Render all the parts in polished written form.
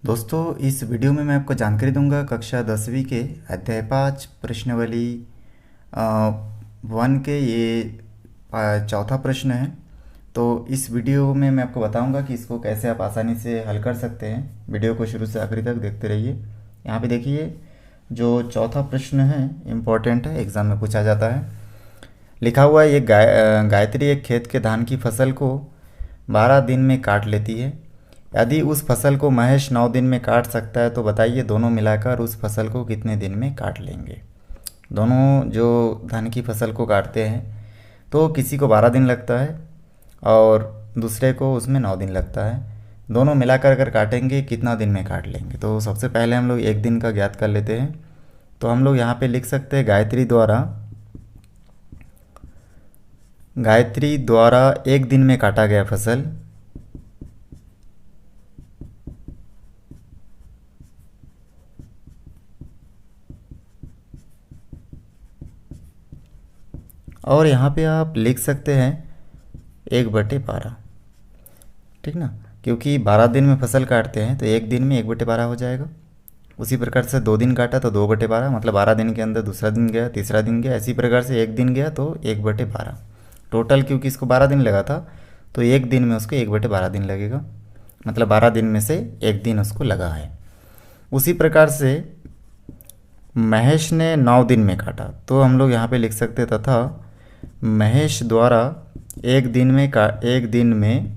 दोस्तों, इस वीडियो में मैं आपको जानकारी दूंगा कक्षा 10वीं के अध्याय 5 प्रश्नावली 1 के ये चौथा प्रश्न है। तो इस वीडियो में मैं आपको बताऊंगा कि इसको कैसे आप आसानी से हल कर सकते हैं। वीडियो को शुरू से आखिरी तक देखते रहिए। यहाँ पे देखिए, जो चौथा प्रश्न है इम्पोर्टेंट है, एग्ज़ाम में पूछा जाता है। लिखा हुआ है, ये गायत्री एक खेत के धान की फसल को 12 दिन में काट लेती है। यदि उस फसल को महेश 9 दिन में काट सकता है तो बताइए दोनों मिलाकर उस फसल को कितने दिन में काट लेंगे। दोनों जो धान की फसल को काटते हैं तो किसी को 12 दिन लगता है और दूसरे को उसमें 9 दिन लगता है। दोनों मिलाकर अगर काटेंगे कितना दिन में काट लेंगे। तो सबसे पहले हम लोग एक दिन का ज्ञात कर लेते हैं। तो हम लोग यहाँ पे लिख सकते हैं गायत्री द्वारा एक दिन में काटा गया फसल और यहाँ पे आप लिख सकते हैं 1/12, ठीक ना, क्योंकि 12 दिन में फसल काटते हैं तो एक दिन में 1/12 हो जाएगा। उसी प्रकार से 2 दिन काटा तो 2/12, मतलब 12 दिन के अंदर दूसरा दिन गया, तीसरा दिन गया, इसी प्रकार से एक दिन गया तो 1/12 टोटल। क्योंकि इसको 12 दिन लगा था तो एक दिन में उसको 1/12 दिन लगेगा, मतलब 12 दिन में से एक दिन उसको लगा है। उसी प्रकार से महेश ने 9 दिन में काटा तो हम लोग यहाँ पे लिख सकते तथा महेश द्वारा एक दिन में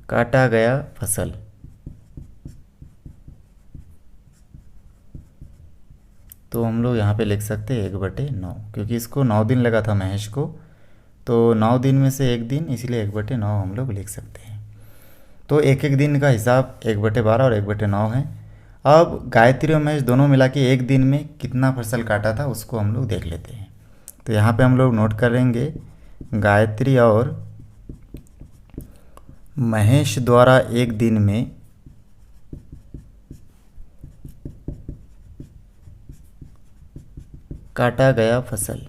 काटा गया फसल। तो हम लोग यहाँ पे लिख सकते हैं 1/9, क्योंकि इसको 9 दिन लगा था महेश को, तो 9 दिन में से एक दिन, इसलिए 1/9 हम लोग लिख सकते हैं। तो एक एक दिन का हिसाब 1/12 और 1/9 है। अब गायत्री और महेश दोनों मिला के एक दिन में कितना फसल काटा था उसको हम लोग देख लेते हैं। तो यहाँ पे हम लोग नोट करेंगे, गायत्री और महेश द्वारा एक दिन में काटा गया फसल।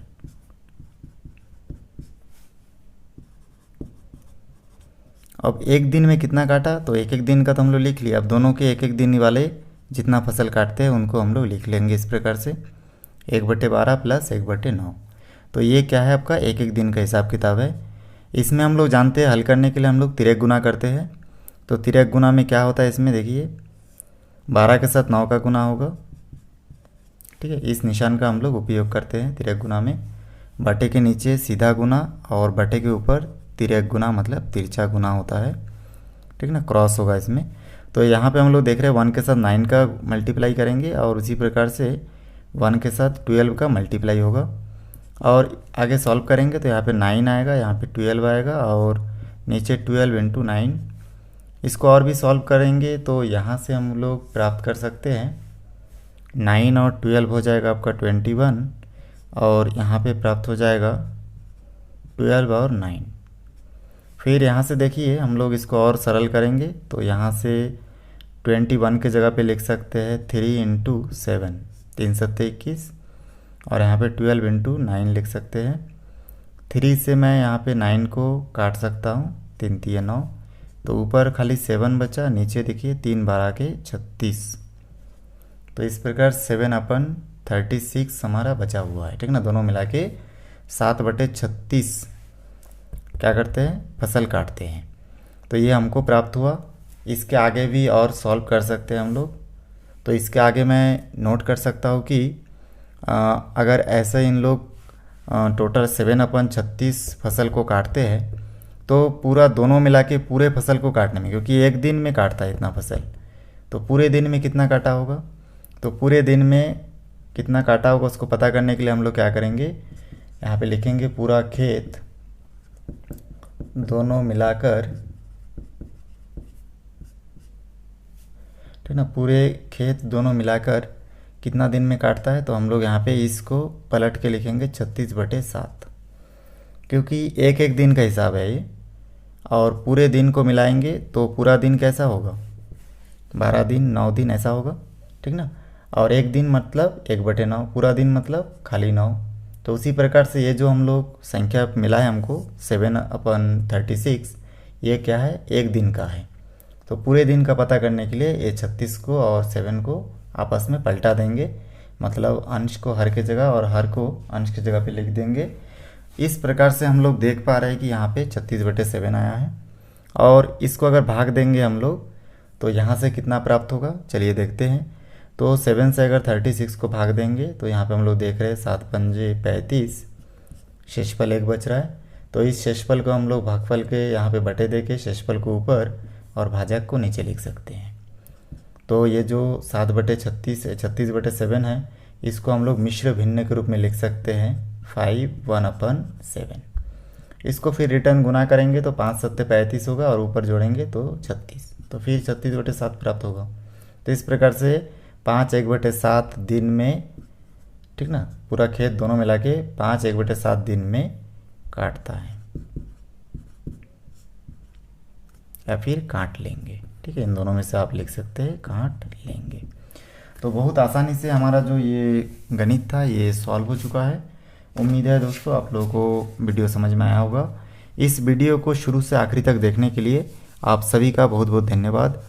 अब एक दिन में कितना काटा, तो एक एक दिन का तो हम लोग लिख लिया। अब दोनों के एक एक दिन वाले जितना फसल काटते हैं उनको हम लोग लिख लेंगे इस प्रकार से 1/12 प्लस 1/9। तो ये क्या है, आपका एक एक दिन का हिसाब किताब है। इसमें हम लोग जानते हैं हल करने के लिए हम लोग तिर्यक गुना करते हैं। तो तिर्यक गुना में क्या होता है, इसमें देखिए 12 के साथ 9 का गुना होगा, ठीक है। इस निशान का हम लोग उपयोग करते हैं तिर्यक गुना में। बटे के नीचे सीधा गुना और बटे के ऊपर तिर्यक गुना, मतलब तिरछा गुना होता है, ठीक ना, क्रॉस होगा इसमें। तो यहाँ पे हम लोग देख रहे हैं 1 के साथ 9 का मल्टीप्लाई करेंगे और उसी प्रकार से 1 के साथ 12 का मल्टीप्लाई होगा। और आगे सॉल्व करेंगे तो यहाँ पे 9 आएगा, यहाँ पे 12 आएगा और नीचे 12 × 9। इसको और भी सॉल्व करेंगे तो यहाँ से हम लोग प्राप्त कर सकते हैं 9 और 12 हो जाएगा आपका 21, और यहाँ पे प्राप्त हो जाएगा 12 और 9। फिर यहाँ से देखिए हम लोग इसको और सरल करेंगे तो यहाँ से 21 के जगह पे लिख सकते हैं 3 × 7, 3 7 21, और यहाँ पे 12 × 9 लिख सकते हैं। 3 से मैं यहाँ पे 9 को काट सकता हूँ, 3 3 9, तो ऊपर खाली 7 बचा, नीचे देखिए 3 12 के 36। तो इस प्रकार 7/36 हमारा बचा हुआ है, ठीक ना। दोनों मिला के 7/36 क्या करते हैं, फसल काटते हैं। तो ये हमको प्राप्त हुआ। इसके आगे भी और सॉल्व कर सकते हैं हम लोग। तो इसके आगे मैं नोट कर सकता हूँ कि अगर ऐसे इन लोग टोटल 7/36 फसल को काटते हैं तो पूरा दोनों मिला के पूरे फसल को काटने में, क्योंकि एक दिन में काटता है इतना फसल, तो पूरे दिन में कितना काटा होगा। तो पूरे दिन में कितना काटा होगा उसको पता करने के लिए हम लोग क्या करेंगे, यहाँ पे लिखेंगे पूरा खेत दोनों मिलाकर, ठीक ना, पूरे खेत दोनों मिलाकर कितना दिन में काटता है। तो हम लोग यहाँ पे इसको पलट के लिखेंगे 36/7, क्योंकि एक एक दिन का हिसाब है ये, और पूरे दिन को मिलाएंगे तो पूरा दिन कैसा होगा, 12 दिन 9 दिन ऐसा होगा, ठीक ना। और एक दिन मतलब 1/9, पूरा दिन मतलब खाली 9, तो उसी प्रकार से ये जो हम लोग संख्या मिला है हमको 7/36, ये क्या है, एक दिन का है। तो पूरे दिन का पता करने के लिए ये 36 को और 7 को आपस में पलटा देंगे, मतलब अंश को हर की जगह और हर को अंश की जगह पे लिख देंगे। इस प्रकार से हम लोग देख पा रहे हैं कि यहाँ पे 36/7 आया है। और इसको अगर भाग देंगे हम लोग तो यहाँ से कितना प्राप्त होगा, चलिए देखते हैं। तो 7 से अगर 36 को भाग देंगे तो यहाँ पे हम लोग देख रहे हैं 7 पंजे 35, शेषफल 1 बच रहा है। तो इस शेषफल को हम लोग भागफल के यहाँ पे बटे दे के शेषफल को ऊपर और भाजक को नीचे लिख सकते हैं। तो ये जो 36/7 है, इसको हम लोग मिश्र भिन्न के रूप में लिख सकते हैं 5/1/7। इसको फिर रिटर्न गुना करेंगे तो 5 7 35 होगा और ऊपर जोड़ेंगे तो 36, तो फिर 36/7 प्राप्त होगा। तो इस प्रकार से 5 1/7 दिन में, ठीक ना, पूरा खेत दोनों मिला के 5 1/7 दिन में काटता है या फिर काट लेंगे। ठीक है, इन दोनों में से आप लिख सकते हैं काट लेंगे। तो बहुत आसानी से हमारा जो ये गणित था ये सॉल्व हो चुका है। उम्मीद है दोस्तों आप लोगों को वीडियो समझ में आया होगा। इस वीडियो को शुरू से आखिरी तक देखने के लिए आप सभी का बहुत बहुत धन्यवाद।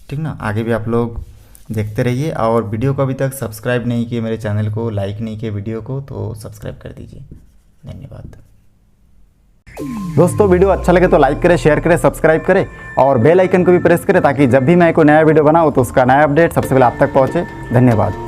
ठीक ना, आगे भी आप लोग देखते रहिए और वीडियो को अभी तक सब्सक्राइब नहीं किए, मेरे चैनल को लाइक नहीं किए वीडियो को, तो सब्सक्राइब कर दीजिए। धन्यवाद दोस्तों। वीडियो अच्छा लगे तो लाइक करें, शेयर करें, सब्सक्राइब करें और बेल आइकन को भी प्रेस करें ताकि जब भी मैं कोई नया वीडियो बनाऊँ तो उसका नया अपडेट सबसे पहले आप तक पहुँचे। धन्यवाद।